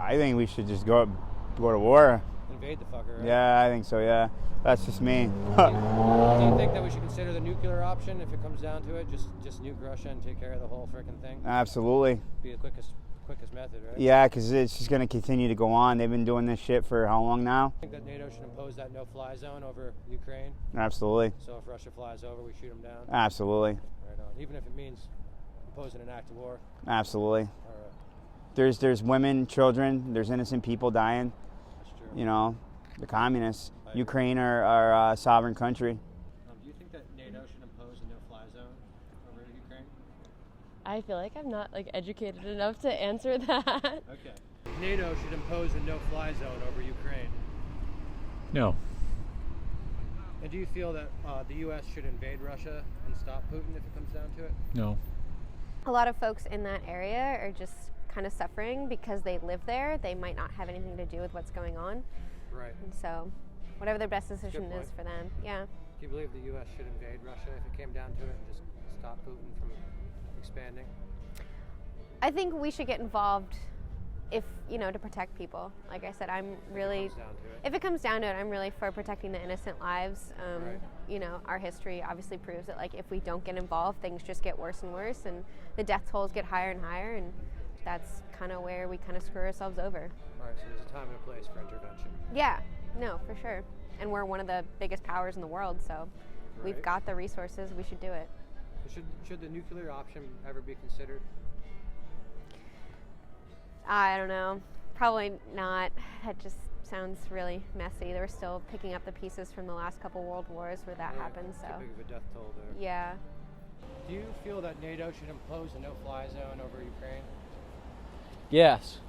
I think we should just go to war. Invade the fucker, right? Yeah, I think so, yeah. That's just me. Do you think that we should consider the nuclear option if it comes down to it? Just nuke Russia and take care of the whole freaking thing? Absolutely. Be the quickest method, right? Yeah, because it's just going to continue to go on. They've been doing this shit for how long now? I think that NATO should impose that no-fly zone over Ukraine. Absolutely. So if Russia flies over, we shoot them down. Absolutely. Right on. Even if it means imposing an act of war. Absolutely. All right. There's women, children, there's innocent people dying. That's true. You know, the communists. Ukraine are a sovereign country. Do you think that NATO should impose a no-fly zone over Ukraine? I feel like I'm not educated enough to answer that. Okay. NATO should impose a no-fly zone over Ukraine. No. And do you feel that the U.S. should invade Russia and stop Putin if it comes down to it? No. A lot of folks in that area are just kind of suffering because they live there. They might not have anything to do with what's going on. Right. And so, whatever their best decision is for them, yeah. Do you believe the U.S. should invade Russia if it came down to it and just stop Putin from expanding? I think we should get involved if, to protect people. Like I said, I'm really, if it comes down to it, I'm really for protecting the innocent lives. Right. Our history obviously proves that if we don't get involved, things just get worse and worse and the death tolls get higher and higher, and that's kind of where we kind of screw ourselves over. All right, so there's a time and a place for intervention. Yeah, no, for sure. And we're one of the biggest powers in the world, so we've got the resources, we should do it. Should the nuclear option ever be considered? I don't know. Probably not. That just sounds really messy. They're still picking up the pieces from the last couple world wars where that happened. So too big of a death toll there. Yeah. Do you feel that NATO should impose a no-fly zone over Ukraine? Yes.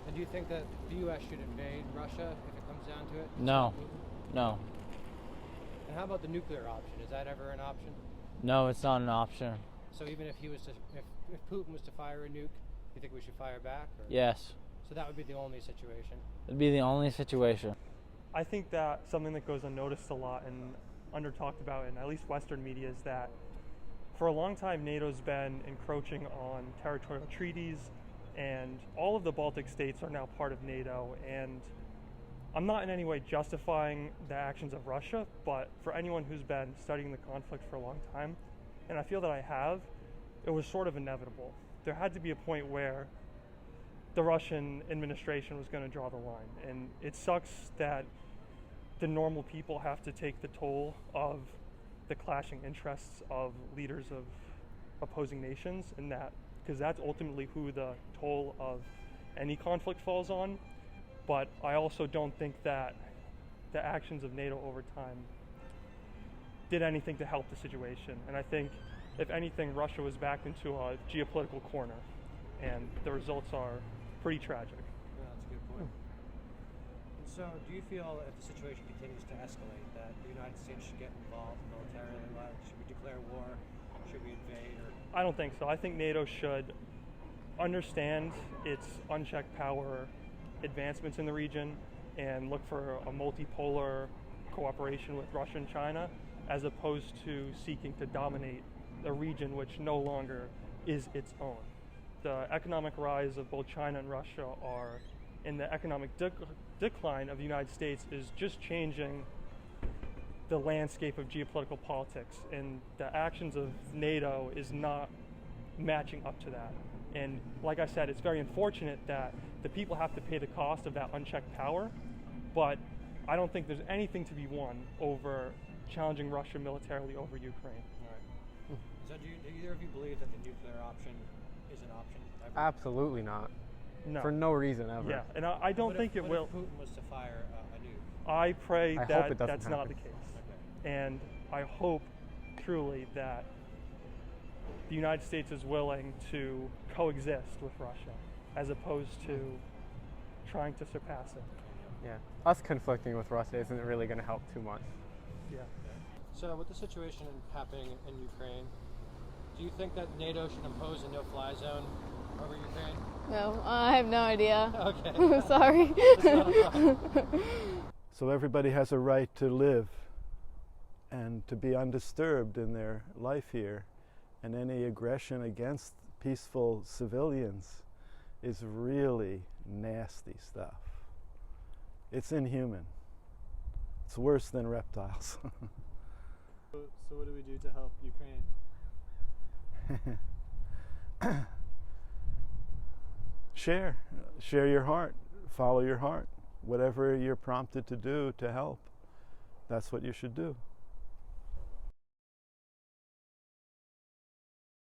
And do you think that the U.S. should invade Russia if it comes down to it? No. No. And how about the nuclear option? Is that ever an option? No, it's not an option. So even if if Putin was to fire a nuke, you think we should fire back? Or? Yes. So that would be the only situation? It'd be the only situation. I think that something that goes unnoticed a lot and under talked about in at least Western media is that for a long time NATO's been encroaching on territorial treaties, and all of the Baltic states are now part of NATO. And I'm not in any way justifying the actions of Russia, but for anyone who's been studying the conflict for a long time, and I feel that I have, it was sort of inevitable. There had to be a point where the Russian administration was going to draw the line. And it sucks that the normal people have to take the toll of the clashing interests of leaders of opposing nations, and that because that's ultimately who the toll of any conflict falls on. But I also don't think that the actions of NATO over time did anything to help the situation. And I think, if anything, Russia was backed into a geopolitical corner, and the results are pretty tragic. Yeah, that's a good point. And so, do you feel if the situation continues to escalate that the United States should get involved militarily? Should we declare war? Should we invade? I don't think so. I think NATO should understand its unchecked power advancements in the region and look for a multipolar cooperation with Russia and China, as opposed to seeking to dominate a region which no longer is its own. The economic rise of both China and Russia and the economic decline of the United States is just changing the landscape of geopolitical politics, and the actions of NATO is not matching up to that. And like I said, it's very unfortunate that the people have to pay the cost of that unchecked power, but I don't think there's anything to be won over challenging Russia militarily over Ukraine. All right. So do either of you believe that the nuclear option is an option ever? Absolutely not. No. For no reason ever. Yeah, and I don't think it will. If Putin was to fire a nuke? I pray I hope that it doesn't that's not happen. the case. Okay. And I hope truly that the United States is willing to coexist with Russia as opposed to trying to surpass it. Yeah. Us conflicting with Russia isn't really going to help too much. Yeah. So with the situation happening in Ukraine, do you think that NATO should impose a no-fly zone over Ukraine? No, I have no idea. Okay. Sorry. So everybody has a right to live and to be undisturbed in their life here, and any aggression against peaceful civilians is really nasty stuff. It's inhuman. It's worse than reptiles. So what do we do to help Ukraine? Share your heart, follow your heart. Whatever you're prompted to do to help, that's what you should do.